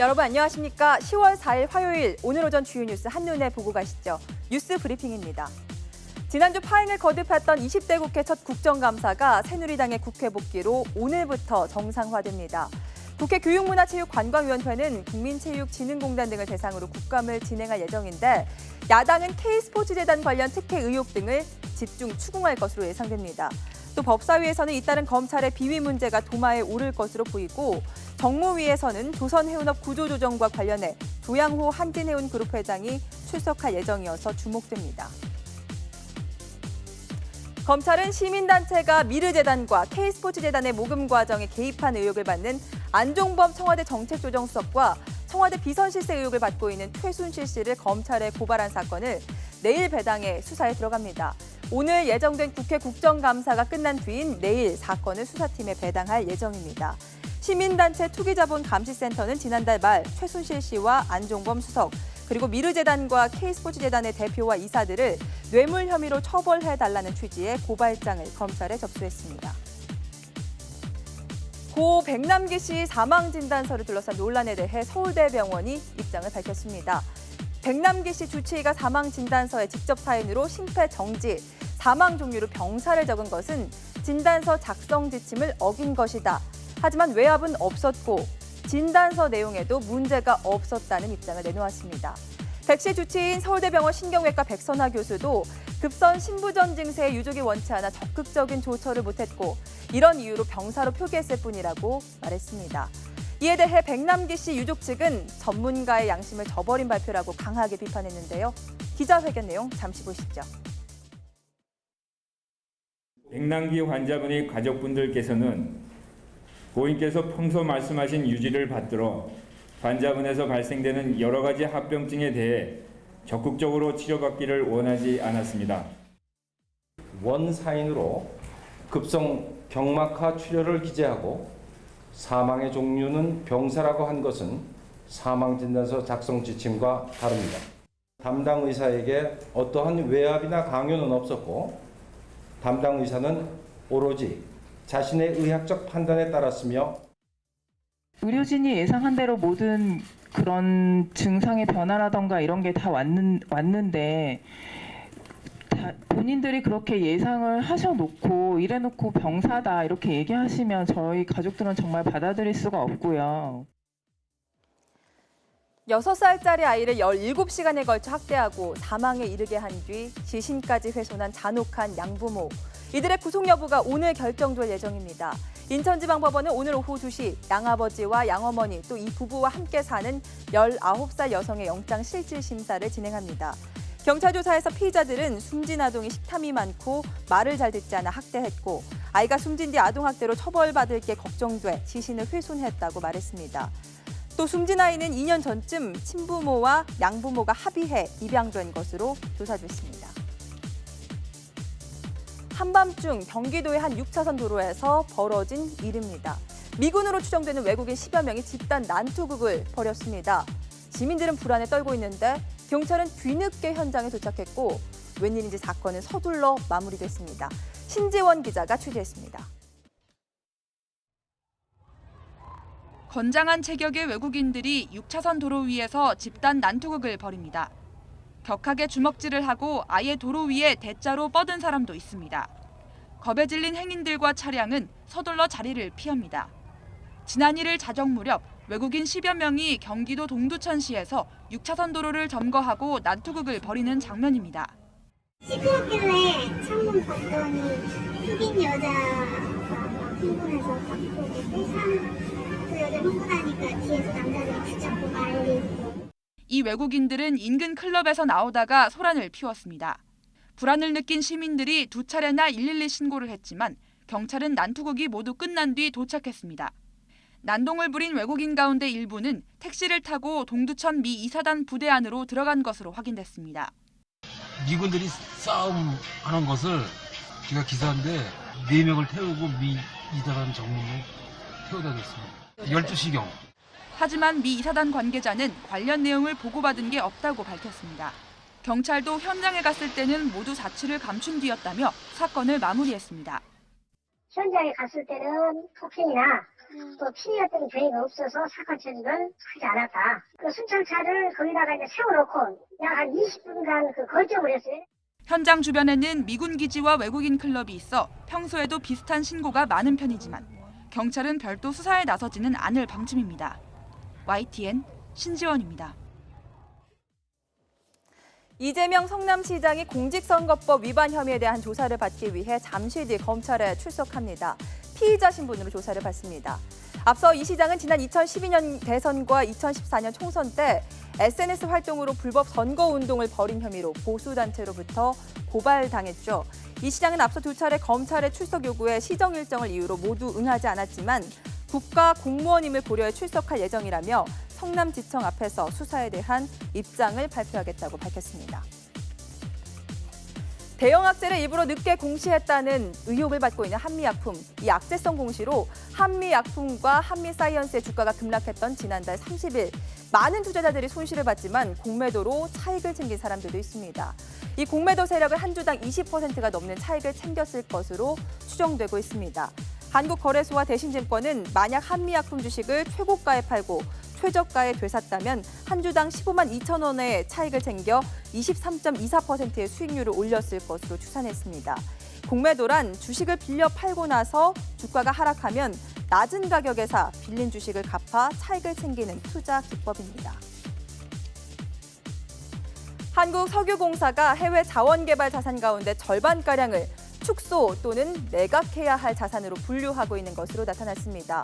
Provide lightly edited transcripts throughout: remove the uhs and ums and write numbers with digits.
여러분 안녕하십니까? 10월 4일 화요일 오늘 오전 주요 뉴스 한눈에 보고 가시죠. 뉴스 브리핑입니다. 지난주 파행을 거듭했던 20대 국회 첫 국정감사가 새누리당의 국회 복귀로 오늘부터 정상화됩니다. 국회 교육문화체육관광위원회는 국민체육진흥공단 등을 대상으로 국감을 진행할 예정인데 야당은 K스포츠재단 관련 특혜 의혹 등을 집중 추궁할 것으로 예상됩니다. 또 법사위에서는 잇따른 검찰의 비위 문제가 도마에 오를 것으로 보이고 정무위에서는 조선해운업 구조조정과 관련해 조양호 한진해운그룹 회장이 출석할 예정이어서 주목됩니다. 검찰은 시민단체가 미르재단과 K스포츠재단의 모금 과정에 개입한 의혹을 받는 안종범 청와대 정책조정수석과 청와대 비선실세 의혹을 받고 있는 최순실 씨를 검찰에 고발한 사건을 내일 배당해 수사에 들어갑니다. 오늘 예정된 국회 국정감사가 끝난 뒤인 내일 사건을 수사팀에 배당할 예정입니다. 시민단체 투기자본감시센터는 지난달 말 최순실 씨와 안종범 수석, 그리고 미르재단과 K스포츠재단의 대표와 이사들을 뇌물 혐의로 처벌해달라는 취지의 고발장을 검찰에 접수했습니다. 고 백남기 씨 사망진단서를 둘러싼 논란에 대해 서울대병원이 입장을 밝혔습니다. 백남기 씨 주치의가 사망진단서에 직접 사인으로 심폐정지, 사망 종류로 병사를 적은 것은 진단서 작성 지침을 어긴 것이다. 하지만 외압은 없었고 진단서 내용에도 문제가 없었다는 입장을 내놓았습니다. 백 씨 주치의인 서울대병원 신경외과 백선화 교수도 급선 신부전 증세에 유족이 원치 않아 적극적인 조처를 못했고 이런 이유로 병사로 표기했을 뿐이라고 말했습니다. 이에 대해 백남기 씨 유족 측은 전문가의 양심을 저버린 발표라고 강하게 비판했는데요. 기자회견 내용 잠시 보시죠. 백남기 환자분의 가족분들께서는 고인께서 평소 말씀하신 유지를 받들어 환자분에서 발생되는 여러 가지 합병증에 대해 적극적으로 치료받기를 원하지 않았습니다. 원사인으로 급성 경막하 출혈을 기재하고 사망의 종류는 병사라고 한 것은 사망진단서 작성 지침과 다릅니다. 담당 의사에게 어떠한 외압이나 강요는 없었고 담당 의사는 오로지 자신의 의학적 판단에 따랐으며 의료진이 예상한 대로 모든 그런 증상의 변화라던가 이런 게 다 왔는데 본인들이 그렇게 예상을 하셔놓고 이래놓고 병사다 이렇게 얘기하시면 저희 가족들은 정말 받아들일 수가 없고요. 6살짜리 아이를 17시간에 걸쳐 학대하고 사망에 이르게 한 뒤 지신까지 훼손한 잔혹한 양부모. 이들의 구속 여부가 오늘 결정될 예정입니다. 인천지방법원은 오늘 오후 2시 양아버지와 양어머니 또 이 부부와 함께 사는 19살 여성의 영장실질심사를 진행합니다. 경찰 조사에서 피의자들은 숨진 아동이 식탐이 많고 말을 잘 듣지 않아 학대했고 아이가 숨진 뒤 아동학대로 처벌받을 게 걱정돼 지신을 훼손했다고 말했습니다. 또 숨진 아이는 2년 전쯤 친부모와 양부모가 합의해 입양된 것으로 조사됐습니다. 한밤중 경기도의 한 6차선 도로에서 벌어진 일입니다. 미군으로 추정되는 외국인 10여 명이 집단 난투극을 벌였습니다. 시민들은 불안에 떨고 있는데 경찰은 뒤늦게 현장에 도착했고 웬일인지 사건은 서둘러 마무리됐습니다. 신재원 기자가 취재했습니다. 건장한 체격의 외국인들이 6차선 도로 위에서 집단 난투극을 벌입니다. 격하게 주먹질을 하고 아예 도로 위에 대자로 뻗은 사람도 있습니다. 겁에 질린 행인들과 차량은 서둘러 자리를 피합니다. 지난 1일 자정 무렵 외국인 10여 명이 경기도 동두천시에서 6차선 도로를 점거하고 난투극을 벌이는 장면입니다. 시끄럽길래 창문 봤더니 흑인 여자가 흥분해서 바꾸고 그 여자 흥분 하니까 뒤에서 남자들이 붙잡고 말리고. 이 외국인들은 인근 클럽에서 나오다가 소란을 피웠습니다. 불안을 느낀 시민들이 2차례나 112 신고를 했지만 경찰은 난투극이 모두 끝난 뒤 도착했습니다. 난동을 부린 외국인 가운데 일부는 택시를 타고 동두천 미 이사단 부대 안으로 들어간 것으로 확인됐습니다. 미군들이 싸움하는 것을 제가 기사인데 4명을 태우고 미 이사단 정문에 태워다 줬습니다. 12시경. 하지만 미 이사단 관계자는 관련 내용을 보고받은 게 없다고 밝혔습니다. 경찰도 현장에 갔을 때는 모두 사실을 감춘 뒤였다며 사건을 마무리했습니다. 현장에 갔을 때는 폭행이나 또 피해 같은 계획이 없어서 사건 처리를 하지 않았다. 그 순찰차를 거기다가 이제 세워놓고 약 한 20분간 그 걸적을 했어요. 현장 주변에는 미군 기지와 외국인 클럽이 있어 평소에도 비슷한 신고가 많은 편이지만 경찰은 별도 수사에 나서지는 않을 방침입니다. YTN 신지원입니다. 이재명 성남시장이 공직선거법 위반 혐의에 대한 조사를 받기 위해 잠시 뒤 검찰에 출석합니다. 피의자 신분으로 조사를 받습니다. 앞서 이 시장은 지난 2012년 대선과 2014년 총선 때 SNS 활동으로 불법 선거운동을 벌인 혐의로 보수단체로부터 고발당했죠. 이 시장은 앞서 두 차례 검찰의 출석 요구에 시정 일정을 이유로 모두 응하지 않았지만 국가 공무원임을 고려해 출석할 예정이라며 성남지청 앞에서 수사에 대한 입장을 발표하겠다고 밝혔습니다. 대형 악재를 일부러 늦게 공시했다는 의혹을 받고 있는 한미약품. 이 악재성 공시로 한미약품과 한미사이언스의 주가가 급락했던 지난달 30일. 많은 투자자들이 손실을 봤지만 공매도로 차익을 챙긴 사람들도 있습니다. 이 공매도 세력은 한 주당 20%가 넘는 차익을 챙겼을 것으로 추정되고 있습니다. 한국거래소와 대신증권은 만약 한미약품 주식을 최고가에 팔고 최저가에 되샀다면 한 주당 15만 2천 원의 차익을 챙겨 23.24%의 수익률을 올렸을 것으로 추산했습니다. 공매도란 주식을 빌려 팔고 나서 주가가 하락하면 낮은 가격에 사 빌린 주식을 갚아 차익을 챙기는 투자 기법입니다. 한국석유공사가 해외 자원개발 자산 가운데 절반가량을 축소 또는 매각해야 할 자산으로 분류하고 있는 것으로 나타났습니다.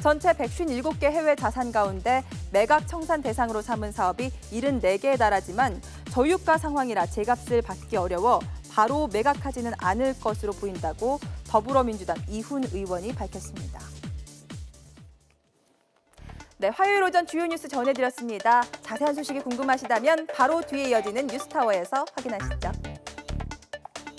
전체 157개 해외 자산 가운데 매각 청산 대상으로 삼은 사업이 74개에 달하지만 저유가 상황이라 제값을 받기 어려워 바로 매각하지는 않을 것으로 보인다고 더불어민주당 이훈 의원이 밝혔습니다. 네, 화요일 오전 주요 뉴스 전해드렸습니다. 자세한 소식이 궁금하시다면 바로 뒤에 이어지는 뉴스타워에서 확인하시죠.